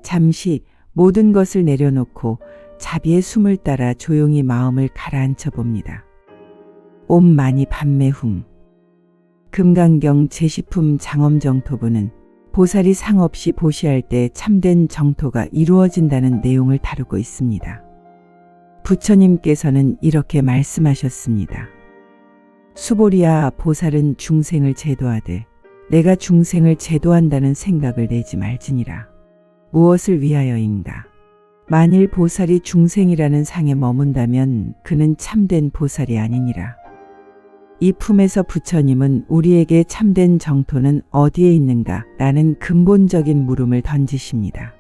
잠시 모든 것을 내려놓고 자비의 숨을 따라 조용히 마음을 가라앉혀 봅니다. 옴 마니 padme hum. 금강경 제10품 장엄정토부는 보살이 상 없이 보시할 때 참된 정토가 이루어진다는 내용을 다루고 있습니다. 부처님께서는 이렇게 말씀하셨습니다. 수보리야, 보살은 중생을 제도하되 내가 중생을 제도한다는 생각을 내지 말지니라. 무엇을 위하여인가? 만일 보살이 중생이라는 상에 머문다면 그는 참된 보살이 아니니라. 이 품에서 부처님은 우리에게 참된 정토는 어디에 있는가? 라는 근본적인 물음을 던지십니다.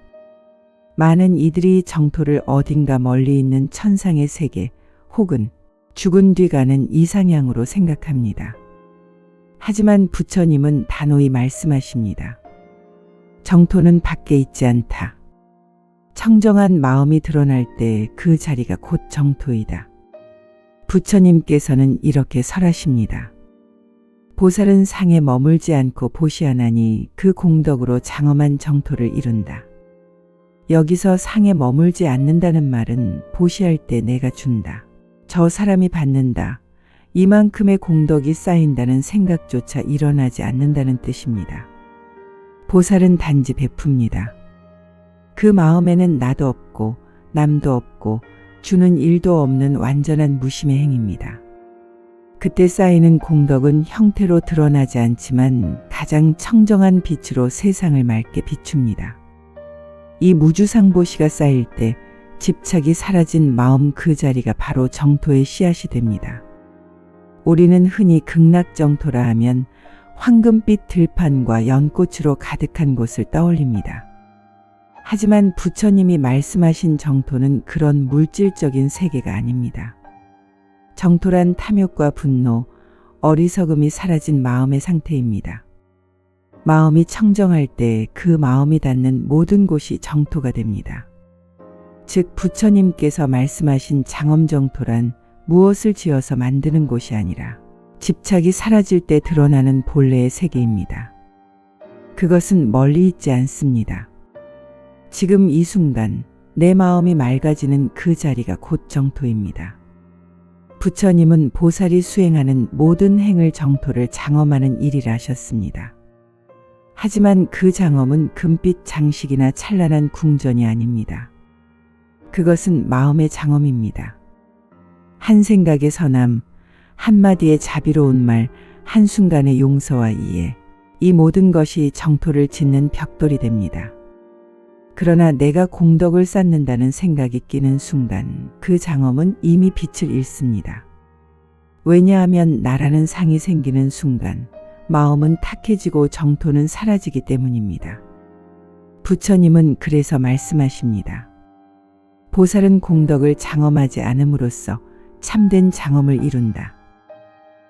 많은 이들이 정토를 어딘가 멀리 있는 천상의 세계 혹은 죽은 뒤 가는 이상향으로 생각합니다. 하지만 부처님은 단호히 말씀하십니다. 정토는 밖에 있지 않다. 청정한 마음이 드러날 때 그 자리가 곧 정토이다. 부처님께서는 이렇게 설하십니다. 보살은 상에 머물지 않고 보시하나니 그 공덕으로 장엄한 정토를 이룬다. 여기서 상에 머물지 않는다는 말은 보시할 때 내가 준다. 저 사람이 받는다. 이만큼의 공덕이 쌓인다는 생각조차 일어나지 않는다는 뜻입니다. 보살은 단지 베풉니다. 그 마음에는 나도 없고 남도 없고 주는 일도 없는 완전한 무심의 행입니다. 그때 쌓이는 공덕은 형태로 드러나지 않지만 가장 청정한 빛으로 세상을 맑게 비춥니다. 이 무주상보시가 쌓일 때 집착이 사라진 마음 그 자리가 바로 정토의 씨앗이 됩니다. 우리는 흔히 극락정토라 하면 황금빛 들판과 연꽃으로 가득한 곳을 떠올립니다. 하지만 부처님이 말씀하신 정토는 그런 물질적인 세계가 아닙니다. 정토란 탐욕과 분노, 어리석음이 사라진 마음의 상태입니다. 마음이 청정할 때 그 마음이 닿는 모든 곳이 정토가 됩니다. 즉 부처님께서 말씀하신 장엄정토란 무엇을 지어서 만드는 곳이 아니라 집착이 사라질 때 드러나는 본래의 세계입니다. 그것은 멀리 있지 않습니다. 지금 이 순간 내 마음이 맑아지는 그 자리가 곧 정토입니다. 부처님은 보살이 수행하는 모든 행을 정토를 장엄하는 일이라 하셨습니다. 하지만 그 장엄은 금빛 장식이나 찬란한 궁전이 아닙니다. 그것은 마음의 장엄입니다. 한 생각의 선함, 한마디의 자비로운 말, 한순간의 용서와 이해, 이 모든 것이 정토를 짓는 벽돌이 됩니다. 그러나 내가 공덕을 쌓는다는 생각이 끼는 순간 그 장엄은 이미 빛을 잃습니다. 왜냐하면 나라는 상이 생기는 순간 마음은 탁해지고 정토는 사라지기 때문입니다. 부처님은 그래서 말씀하십니다. 보살은 공덕을 장엄하지 않음으로써 참된 장엄을 이룬다.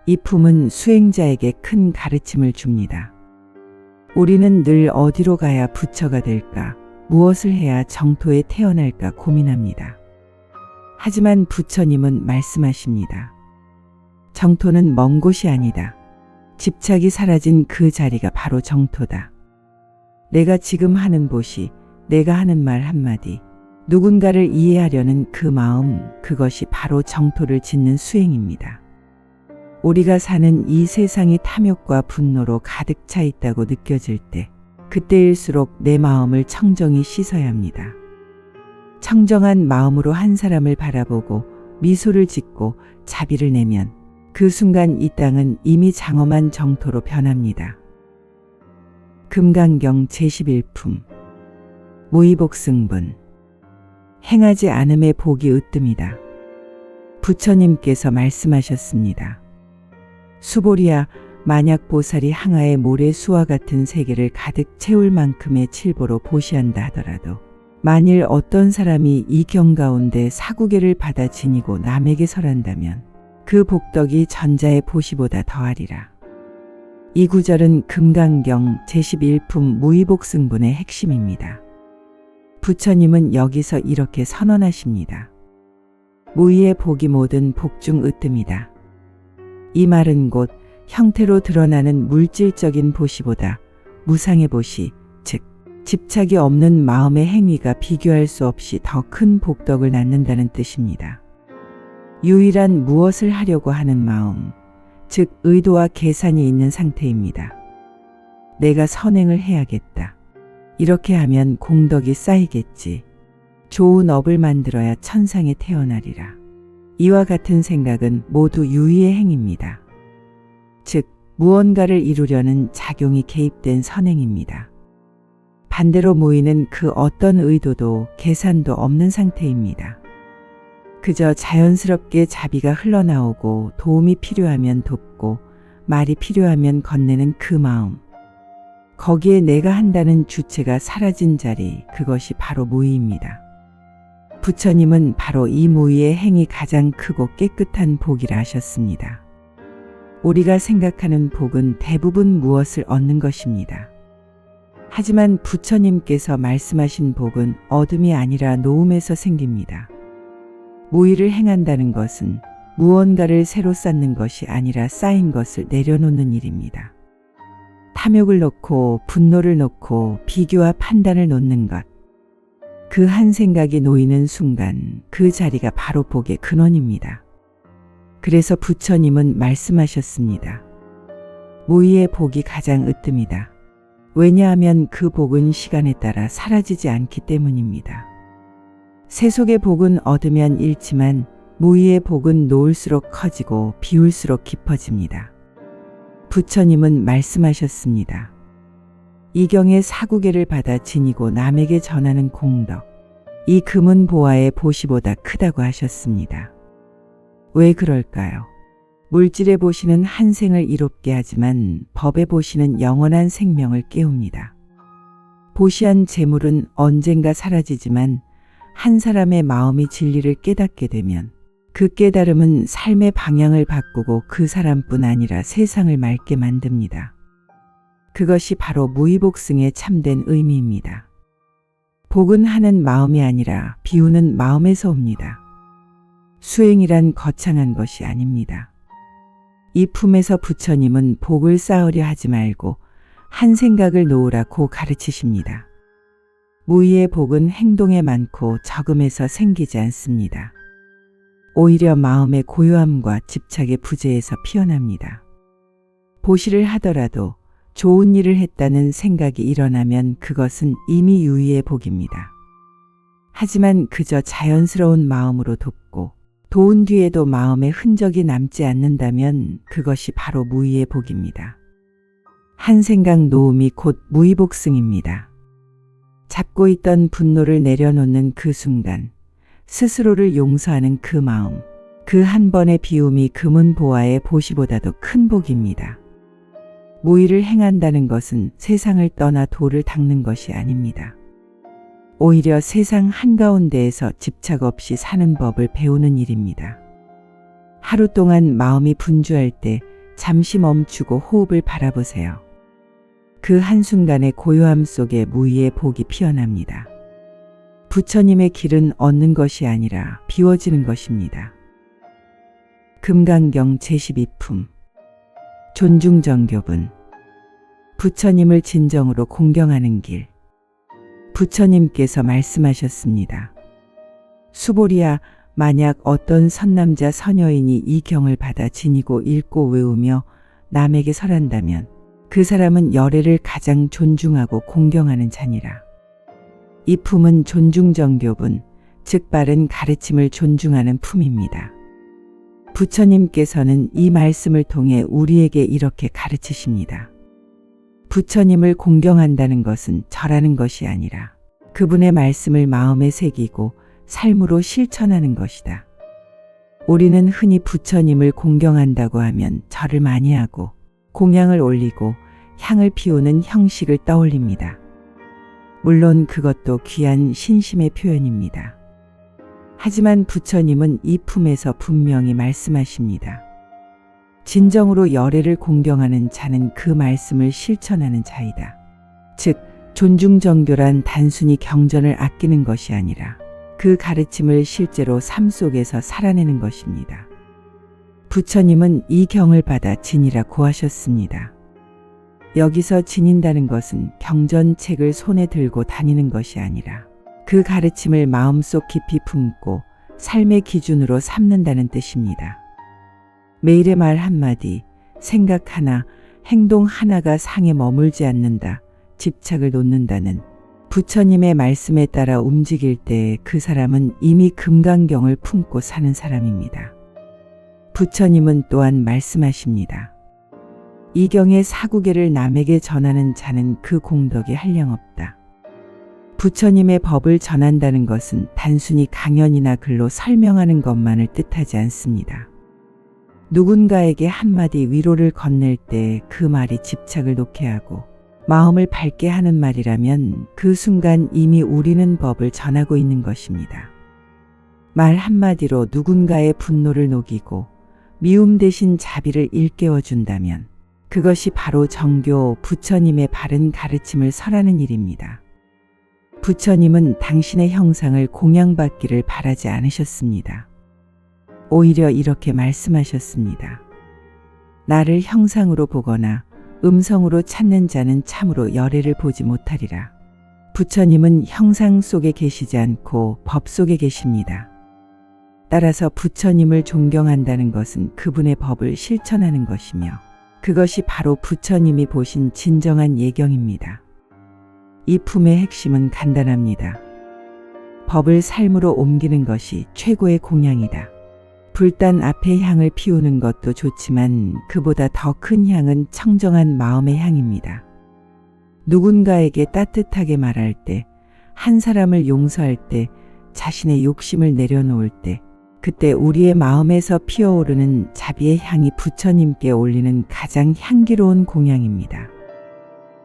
이 품은 수행자에게 큰 가르침을 줍니다. 우리는 늘 어디로 가야 부처가 될까? 무엇을 해야 정토에 태어날까 고민합니다. 하지만 부처님은 말씀하십니다. 정토는 먼 곳이 아니다. 집착이 사라진 그 자리가 바로 정토다. 내가 지금 하는 보시, 내가 하는 말 한마디, 누군가를 이해하려는 그 마음, 그것이 바로 정토를 짓는 수행입니다. 우리가 사는 이 세상이 탐욕과 분노로 가득 차 있다고 느껴질 때 그때일수록 내 마음을 청정히 씻어야 합니다. 청정한 마음으로 한 사람을 바라보고 미소를 짓고 자비를 내면 그 순간 이 땅은 이미 장엄한 정토로 변합니다. 금강경 제11품 무의복승분. 행하지 않음의 복이 으뜸이다. 부처님께서 말씀하셨습니다. 수보리야, 만약 보살이 항아의 모래수와 같은 세계를 가득 채울 만큼의 칠보로 보시한다 하더라도 만일 어떤 사람이 이 경 가운데 사구계를 받아 지니고 남에게 설한다면 그 복덕이 전자의 보시보다 더하리라. 이 구절은 금강경 제11품 무의복승분의 핵심입니다. 부처님은 여기서 이렇게 선언하십니다. 무의의 복이 모든 복 중 으뜸이다. 이 말은 곧 형태로 드러나는 물질적인 보시보다 무상의 보시, 즉 집착이 없는 마음의 행위가 비교할 수 없이 더 큰 복덕을 낳는다는 뜻입니다. 유일한 무엇을 하려고 하는 마음, 즉 의도와 계산이 있는 상태입니다. 내가 선행을 해야겠다. 이렇게 하면 공덕이 쌓이겠지. 좋은 업을 만들어야 천상에 태어나리라. 이와 같은 생각은 모두 유의의 행입니다. 즉 무언가를 이루려는 작용이 개입된 선행입니다. 반대로 무의는 그 어떤 의도도 계산도 없는 상태입니다. 그저 자연스럽게 자비가 흘러나오고 도움이 필요하면 돕고 말이 필요하면 건네는 그 마음. 거기에 내가 한다는 주체가 사라진 자리, 그것이 바로 무의입니다. 부처님은 바로 이 무의의 행이 가장 크고 깨끗한 복이라 하셨습니다. 우리가 생각하는 복은 대부분 무엇을 얻는 것입니다. 하지만 부처님께서 말씀하신 복은 얻음이 아니라 놓음에서 생깁니다. 무의를 행한다는 것은 무언가를 새로 쌓는 것이 아니라 쌓인 것을 내려놓는 일입니다. 탐욕을 놓고 분노를 놓고 비교와 판단을 놓는 것. 그 한 생각이 놓이는 순간 그 자리가 바로 복의 근원입니다. 그래서 부처님은 말씀하셨습니다. 무의의 복이 가장 으뜸이다. 왜냐하면 그 복은 시간에 따라 사라지지 않기 때문입니다. 세속의 복은 얻으면 잃지만 무의의 복은 놓을수록 커지고 비울수록 깊어집니다. 부처님은 말씀하셨습니다. 이경의 사구계를 받아 지니고 남에게 전하는 공덕, 이 금은 보화의 보시보다 크다고 하셨습니다. 왜 그럴까요? 물질의 보시는 한 생을 이롭게 하지만 법의 보시는 영원한 생명을 깨웁니다. 보시한 재물은 언젠가 사라지지만 한 사람의 마음이 진리를 깨닫게 되면 그 깨달음은 삶의 방향을 바꾸고 그 사람뿐 아니라 세상을 맑게 만듭니다. 그것이 바로 무의복승의 참된 의미입니다. 복은 하는 마음이 아니라 비우는 마음에서 옵니다. 수행이란 거창한 것이 아닙니다. 이 품에서 부처님은 복을 쌓으려 하지 말고 한 생각을 놓으라고 가르치십니다. 무의의 복은 행동에 많고 적음에서 생기지 않습니다. 오히려 마음의 고요함과 집착의 부재에서 피어납니다. 보시를 하더라도 좋은 일을 했다는 생각이 일어나면 그것은 이미 유의의 복입니다. 하지만 그저 자연스러운 마음으로 돕고 도운 뒤에도 마음에 흔적이 남지 않는다면 그것이 바로 무의의 복입니다. 한 생각 놓음이 곧 무의복승입니다. 잡고 있던 분노를 내려놓는 그 순간, 스스로를 용서하는 그 마음, 그 한 번의 비움이 금은 보화의 보시보다도 큰 복입니다. 무의를 행한다는 것은 세상을 떠나 도를 닦는 것이 아닙니다. 오히려 세상 한가운데에서 집착 없이 사는 법을 배우는 일입니다. 하루 동안 마음이 분주할 때 잠시 멈추고 호흡을 바라보세요. 그 한순간의 고요함 속에 무의의 복이 피어납니다. 부처님의 길은 얻는 것이 아니라 비워지는 것입니다. 금강경 제12품 존중정교분 부처님을 진정으로 공경하는 길. 부처님께서 말씀하셨습니다. 수보리야, 만약 어떤 선남자 선여인이 이 경을 받아 지니고 읽고 외우며 남에게 설한다면 그 사람은 열애를 가장 존중하고 공경하는 자니라. 이 품은 존중정교분, 즉 바른 가르침을 존중하는 품입니다. 부처님께서는 이 말씀을 통해 우리에게 이렇게 가르치십니다. 부처님을 공경한다는 것은 절하는 것이 아니라 그분의 말씀을 마음에 새기고 삶으로 실천하는 것이다. 우리는 흔히 부처님을 공경한다고 하면 절을 많이 하고 공양을 올리고 향을 피우는 형식을 떠올립니다. 물론 그것도 귀한 신심의 표현입니다. 하지만 부처님은 이 품에서 분명히 말씀하십니다. 진정으로 열애를 공경하는 자는 그 말씀을 실천하는 자이다. 즉, 존중정교란 단순히 경전을 아끼는 것이 아니라 그 가르침을 실제로 삶 속에서 살아내는 것입니다. 부처님은 이 경을 받아 지니라고 하셨습니다. 여기서 지닌다는 것은 경전책을 손에 들고 다니는 것이 아니라 그 가르침을 마음속 깊이 품고 삶의 기준으로 삼는다는 뜻입니다. 매일의 말 한마디, 생각 하나, 행동 하나가 상에 머물지 않는다, 집착을 놓는다는 부처님의 말씀에 따라 움직일 때 그 사람은 이미 금강경을 품고 사는 사람입니다. 부처님은 또한 말씀하십니다. 이 경의 사구계를 남에게 전하는 자는 그 공덕이 한량없다. 부처님의 법을 전한다는 것은 단순히 강연이나 글로 설명하는 것만을 뜻하지 않습니다. 누군가에게 한마디 위로를 건넬 때 그 말이 집착을 놓게 하고 마음을 밝게 하는 말이라면 그 순간 이미 우리는 법을 전하고 있는 것입니다. 말 한마디로 누군가의 분노를 녹이고 미움 대신 자비를 일깨워 준다면 그것이 바로 정교 부처님의 바른 가르침을 설하는 일입니다. 부처님은 당신의 형상을 공양받기를 바라지 않으셨습니다. 오히려 이렇게 말씀하셨습니다. 나를 형상으로 보거나 음성으로 찾는 자는 참으로 열애를 보지 못하리라. 부처님은 형상 속에 계시지 않고 법 속에 계십니다. 따라서 부처님을 존경한다는 것은 그분의 법을 실천하는 것이며 그것이 바로 부처님이 보신 진정한 예경입니다. 이 품의 핵심은 간단합니다. 법을 삶으로 옮기는 것이 최고의 공양이다. 불단 앞에 향을 피우는 것도 좋지만 그보다 더 큰 향은 청정한 마음의 향입니다. 누군가에게 따뜻하게 말할 때, 한 사람을 용서할 때, 자신의 욕심을 내려놓을 때, 그때 우리의 마음에서 피어오르는 자비의 향이 부처님께 올리는 가장 향기로운 공양입니다.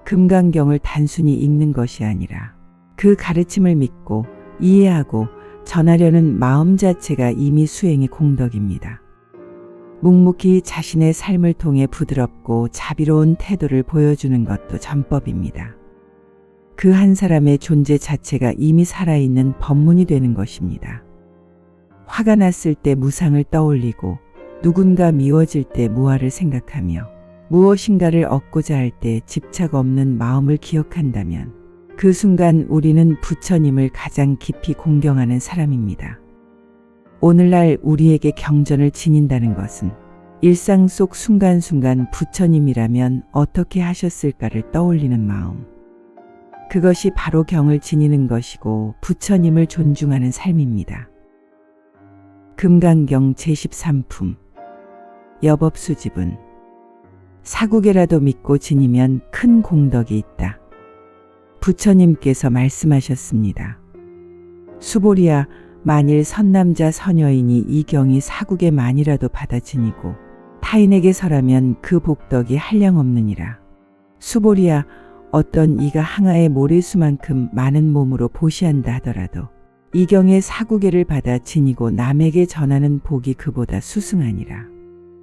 금강경을 단순히 읽는 것이 아니라 그 가르침을 믿고 이해하고 전하려는 마음 자체가 이미 수행의 공덕입니다. 묵묵히 자신의 삶을 통해 부드럽고 자비로운 태도를 보여주는 것도 전법입니다. 그 한 사람의 존재 자체가 이미 살아있는 법문이 되는 것입니다. 화가 났을 때 무상을 떠올리고 누군가 미워질 때 무아를 생각하며 무엇인가를 얻고자 할 때 집착 없는 마음을 기억한다면 그 순간 우리는 부처님을 가장 깊이 공경하는 사람입니다. 오늘날 우리에게 경전을 지닌다는 것은 일상 속 순간순간 부처님이라면 어떻게 하셨을까를 떠올리는 마음. 그것이 바로 경을 지니는 것이고 부처님을 존중하는 삶입니다. 금강경 제13품 여법수집은 사구계라도 믿고 지니면 큰 공덕이 있다. 부처님께서 말씀하셨습니다. 수보리야, 만일 선남자 선여인이 이 경이 사구계만이라도 받아 지니고 타인에게 설하면 그 복덕이 한량없느니라. 수보리야, 어떤 이가 항아의 모래수만큼 많은 몸으로 보시한다 하더라도 이 경의 사구계를 받아 지니고 남에게 전하는 복이 그보다 수승하니라.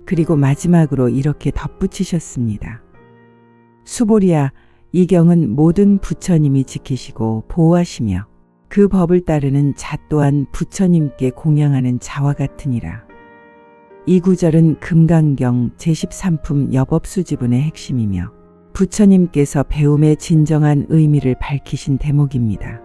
그리고 마지막으로 이렇게 덧붙이셨습니다. 수보리야, 이 경은 모든 부처님이 지키시고 보호하시며 그 법을 따르는 자 또한 부처님께 공양하는 자와 같으니라. 이 구절은 금강경 제13품 여법수지분의 핵심이며 부처님께서 배움의 진정한 의미를 밝히신 대목입니다.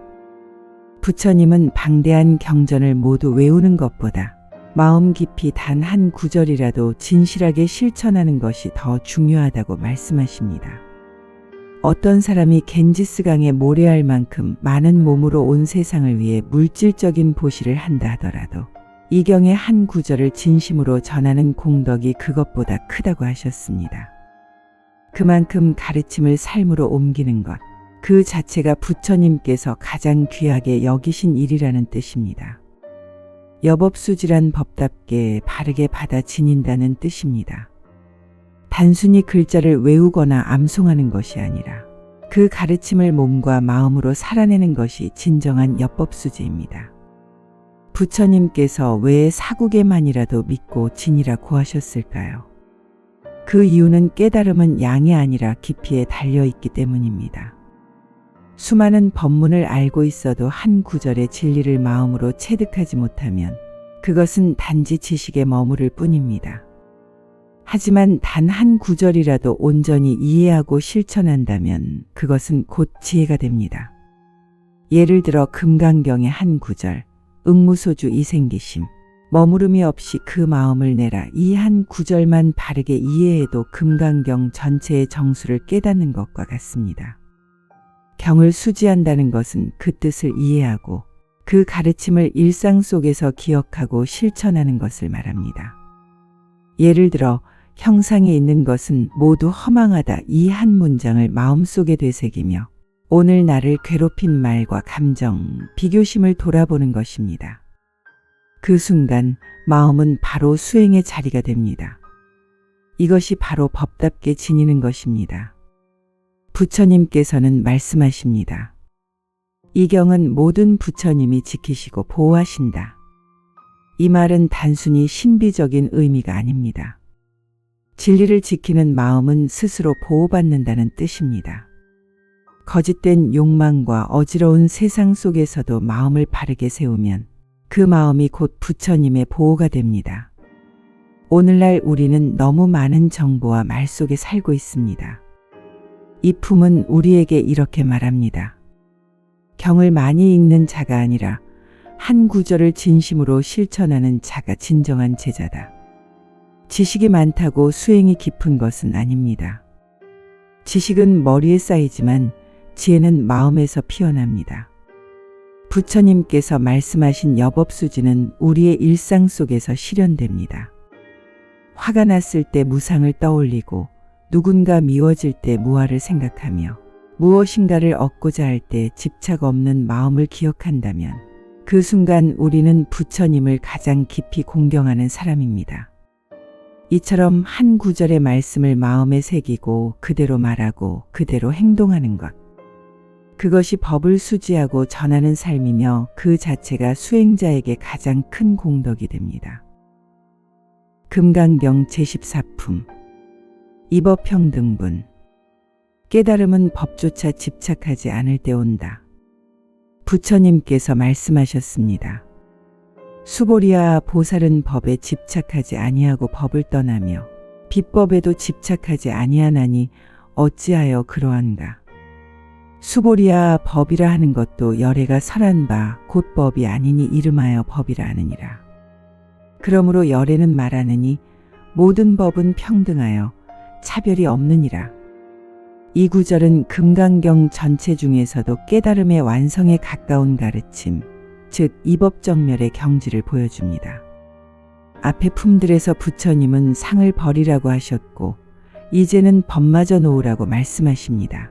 부처님은 방대한 경전을 모두 외우는 것보다 마음 깊이 단 한 구절이라도 진실하게 실천하는 것이 더 중요하다고 말씀하십니다. 어떤 사람이 겐지스강에 모래알 만큼 많은 몸으로 온 세상을 위해 물질적인 보시를 한다 하더라도 이 경의 한 구절을 진심으로 전하는 공덕이 그것보다 크다고 하셨습니다. 그만큼 가르침을 삶으로 옮기는 것, 그 자체가 부처님께서 가장 귀하게 여기신 일이라는 뜻입니다. 여법수지란 법답게 바르게 받아 지닌다는 뜻입니다. 단순히 글자를 외우거나 암송하는 것이 아니라 그 가르침을 몸과 마음으로 살아내는 것이 진정한 여법수지입니다. 부처님께서 왜 사구계만이라도 믿고 지니라고 하셨을까요? 그 이유는 깨달음은 양이 아니라 깊이에 달려있기 때문입니다. 수많은 법문을 알고 있어도 한 구절의 진리를 마음으로 체득하지 못하면 그것은 단지 지식에 머무를 뿐입니다. 하지만 단 한 구절이라도 온전히 이해하고 실천한다면 그것은 곧 지혜가 됩니다. 예를 들어 금강경의 한 구절, 응무소주 이생기심, 머무름이 없이 그 마음을 내라, 이 한 구절만 바르게 이해해도 금강경 전체의 정수를 깨닫는 것과 같습니다. 경을 수지한다는 것은 그 뜻을 이해하고 그 가르침을 일상 속에서 기억하고 실천하는 것을 말합니다. 예를 들어 형상에 있는 것은 모두 허망하다, 이 한 문장을 마음속에 되새기며 오늘 나를 괴롭힌 말과 감정, 비교심을 돌아보는 것입니다. 그 순간 마음은 바로 수행의 자리가 됩니다. 이것이 바로 법답게 지니는 것입니다. 부처님께서는 말씀하십니다. 이 경은 모든 부처님이 지키시고 보호하신다. 이 말은 단순히 신비적인 의미가 아닙니다. 진리를 지키는 마음은 스스로 보호받는다는 뜻입니다. 거짓된 욕망과 어지러운 세상 속에서도 마음을 바르게 세우면 그 마음이 곧 부처님의 보호가 됩니다. 오늘날 우리는 너무 많은 정보와 말 속에 살고 있습니다. 이 품은 우리에게 이렇게 말합니다. 경을 많이 읽는 자가 아니라 한 구절을 진심으로 실천하는 자가 진정한 제자다. 지식이 많다고 수행이 깊은 것은 아닙니다. 지식은 머리에 쌓이지만 지혜는 마음에서 피어납니다. 부처님께서 말씀하신 여법수지는 우리의 일상 속에서 실현됩니다. 화가 났을 때 무상을 떠올리고 누군가 미워질 때 무아를 생각하며 무엇인가를 얻고자 할 때 집착 없는 마음을 기억한다면 그 순간 우리는 부처님을 가장 깊이 공경하는 사람입니다. 이처럼 한 구절의 말씀을 마음에 새기고 그대로 말하고 그대로 행동하는 것. 그것이 법을 수지하고 전하는 삶이며 그 자체가 수행자에게 가장 큰 공덕이 됩니다. 금강경 제14품 이법평등분. 깨달음은 법조차 집착하지 않을 때 온다. 부처님께서 말씀하셨습니다. 수보리아, 보살은 법에 집착하지 아니하고 법을 떠나며 비법에도 집착하지 아니하나니 어찌하여 그러한가. 수보리아, 법이라 하는 것도 열애가 설한 바 곧 법이 아니니 이름하여 법이라 하느니라. 그러므로 열애는 말하느니 모든 법은 평등하여 차별이 없느니라. 이 구절은 금강경 전체 중에서도 깨달음의 완성에 가까운 가르침, 즉 이법정멸의 경지를 보여줍니다. 앞의 품들에서 부처님은 상을 버리라고 하셨고 이제는 법마저 놓으라고 말씀하십니다.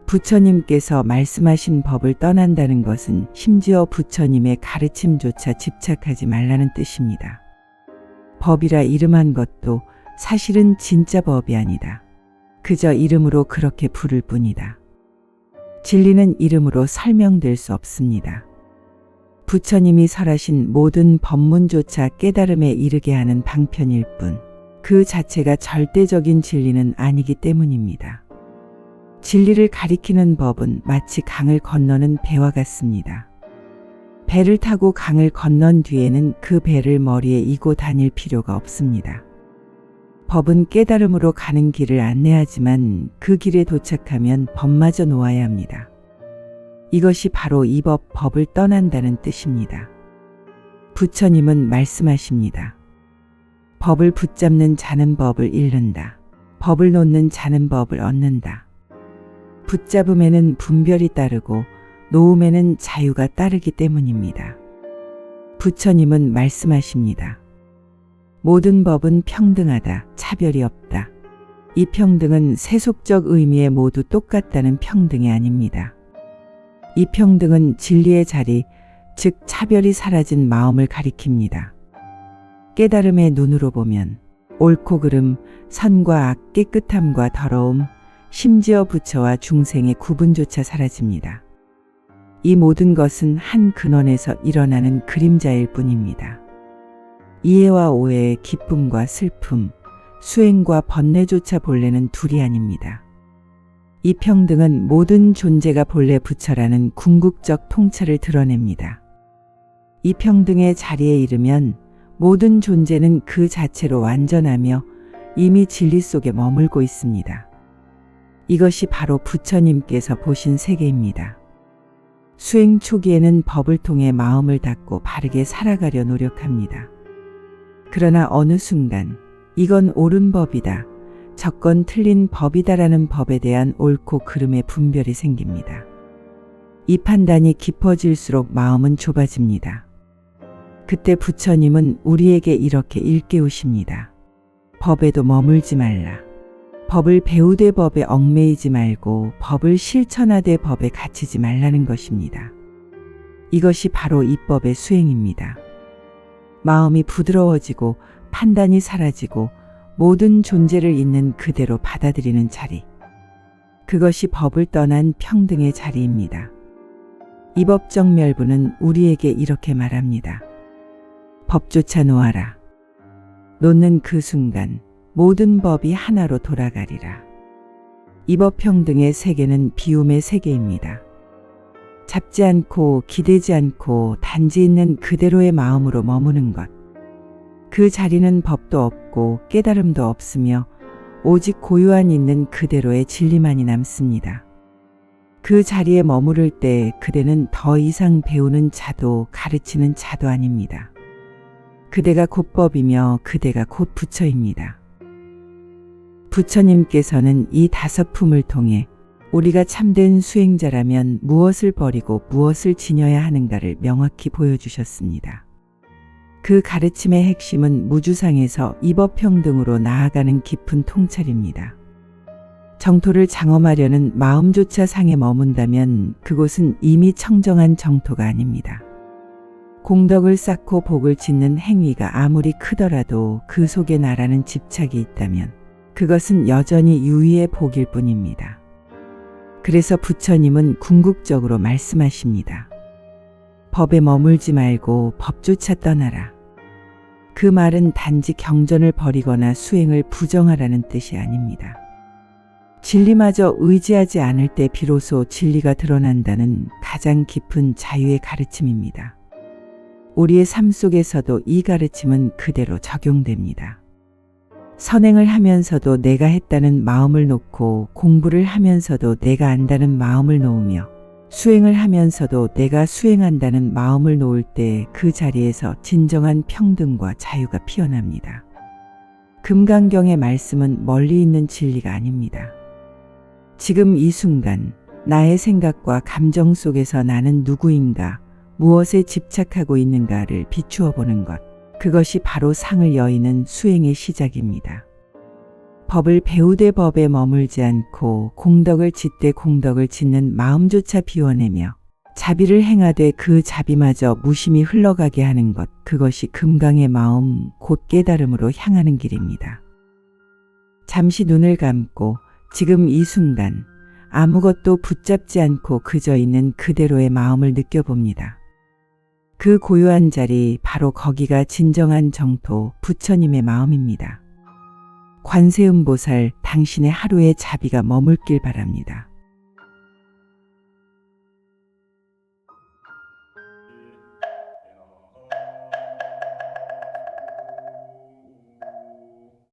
부처님께서 말씀하신 법을 떠난다는 것은 심지어 부처님의 가르침조차 집착하지 말라는 뜻입니다. 법이라 이름한 것도 사실은 진짜 법이 아니다. 그저 이름으로 그렇게 부를 뿐이다. 진리는 이름으로 설명될 수 없습니다. 부처님이 설하신 모든 법문조차 깨달음에 이르게 하는 방편일 뿐, 그 자체가 절대적인 진리는 아니기 때문입니다. 진리를 가리키는 법은 마치 강을 건너는 배와 같습니다. 배를 타고 강을 건넌 뒤에는 그 배를 머리에 이고 다닐 필요가 없습니다. 법은 깨달음으로 가는 길을 안내하지만 그 길에 도착하면 법마저 놓아야 합니다. 이것이 바로 이 법을 떠난다는 뜻입니다. 부처님은 말씀하십니다. 법을 붙잡는 자는 법을 잃는다. 법을 놓는 자는 법을 얻는다. 붙잡음에는 분별이 따르고 놓음에는 자유가 따르기 때문입니다. 부처님은 말씀하십니다. 모든 법은 평등하다. 차별이 없다. 이 평등은 세속적 의미에 모두 똑같다는 평등이 아닙니다. 이 평등은 진리의 자리, 즉 차별이 사라진 마음을 가리킵니다. 깨달음의 눈으로 보면 옳고 그름, 선과 악, 깨끗함과 더러움, 심지어 부처와 중생의 구분조차 사라집니다. 이 모든 것은 한 근원에서 일어나는 그림자일 뿐입니다. 이해와 오해, 기쁨과 슬픔, 수행과 번뇌조차 본래는 둘이 아닙니다. 이 평등은 모든 존재가 본래 부처라는 궁극적 통찰을 드러냅니다. 이 평등의 자리에 이르면 모든 존재는 그 자체로 완전하며 이미 진리 속에 머물고 있습니다. 이것이 바로 부처님께서 보신 세계입니다. 수행 초기에는 법을 통해 마음을 닫고 바르게 살아가려 노력합니다. 그러나 어느 순간 이건 옳은 법이다, 저건 틀린 법이다라는 법에 대한 옳고 그름의 분별이 생깁니다. 이 판단이 깊어질수록 마음은 좁아집니다. 그때 부처님은 우리에게 이렇게 일깨우십니다. 법에도 머물지 말라. 법을 배우되 법에 얽매이지 말고 법을 실천하되 법에 갇히지 말라는 것입니다. 이것이 바로 이 법의 수행입니다. 마음이 부드러워지고 판단이 사라지고 모든 존재를 있는 그대로 받아들이는 자리. 그것이 법을 떠난 평등의 자리입니다. 이 법정멸부는 우리에게 이렇게 말합니다. 법조차 놓아라. 놓는 그 순간 모든 법이 하나로 돌아가리라. 이 법평등의 세계는 비움의 세계입니다. 잡지 않고 기대지 않고 단지 있는 그대로의 마음으로 머무는 것. 그 자리는 법도 없고 깨달음도 없으며 오직 고요한 있는 그대로의 진리만이 남습니다. 그 자리에 머무를 때 그대는 더 이상 배우는 자도 가르치는 자도 아닙니다. 그대가 곧 법이며 그대가 곧 부처입니다. 부처님께서는 이 다섯 품을 통해 우리가 참된 수행자라면 무엇을 버리고 무엇을 지녀야 하는가를 명확히 보여주셨습니다. 그 가르침의 핵심은 무주상에서 이법평등으로 나아가는 깊은 통찰입니다. 정토를 장엄하려는 마음조차 상에 머문다면 그곳은 이미 청정한 정토가 아닙니다. 공덕을 쌓고 복을 짓는 행위가 아무리 크더라도 그 속에 나라는 집착이 있다면 그것은 여전히 유의의 복일 뿐입니다. 그래서 부처님은 궁극적으로 말씀하십니다. 법에 머물지 말고 법조차 떠나라. 그 말은 단지 경전을 버리거나 수행을 부정하라는 뜻이 아닙니다. 진리마저 의지하지 않을 때 비로소 진리가 드러난다는 가장 깊은 자유의 가르침입니다. 우리의 삶 속에서도 이 가르침은 그대로 적용됩니다. 선행을 하면서도 내가 했다는 마음을 놓고 공부를 하면서도 내가 안다는 마음을 놓으며 수행을 하면서도 내가 수행한다는 마음을 놓을 때 그 자리에서 진정한 평등과 자유가 피어납니다. 금강경의 말씀은 멀리 있는 진리가 아닙니다. 지금 이 순간 나의 생각과 감정 속에서 나는 누구인가, 무엇에 집착하고 있는가를 비추어 보는 것. 그것이 바로 상을 여의는 수행의 시작입니다. 법을 배우되 법에 머물지 않고 공덕을 짓되 공덕을 짓는 마음조차 비워내며 자비를 행하되 그 자비마저 무심히 흘러가게 하는 것, 그것이 금강의 마음, 곧 깨달음으로 향하는 길입니다. 잠시 눈을 감고 지금 이 순간 아무것도 붙잡지 않고 그저 있는 그대로의 마음을 느껴봅니다. 그 고요한 자리, 바로 거기가 진정한 정토, 부처님의 마음입니다. 관세음보살, 당신의 하루의 자비가 머물길 바랍니다.